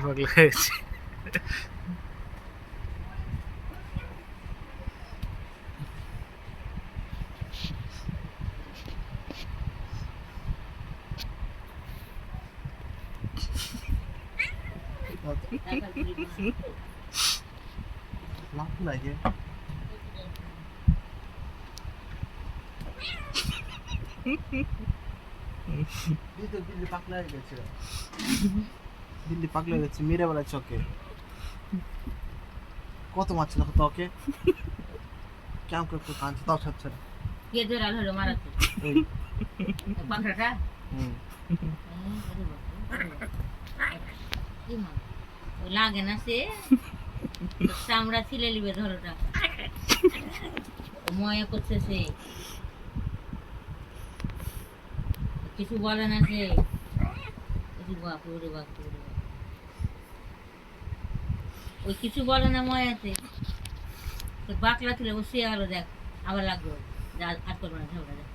পাগলা হয়েছে। লাভ লাগে দিল্লি পাগলা হয়ে গেছে, দিল্লি পাগলা হয়ে গেছে, মেরে বেড়াচ্ছে ওকে। কত মারছে দেখো তো ওকে, কেমন করে একটু কাঁদছে তাও ছাড়ছে না। কে ধরে হলো মারাতে এই পাখরাটা হুম লাগে না সে চামড়া ছিলে নিবে ধরোটা ময়া করছে সে, কিছু বলে না সে, কিছু বাপুরে বাপুরে ওই কিছু বলে না ময়াতে। বাকলা ছিল ও সে আলো দেখ আবার লাগলো, আর করবো না ঝগড়া দেখ।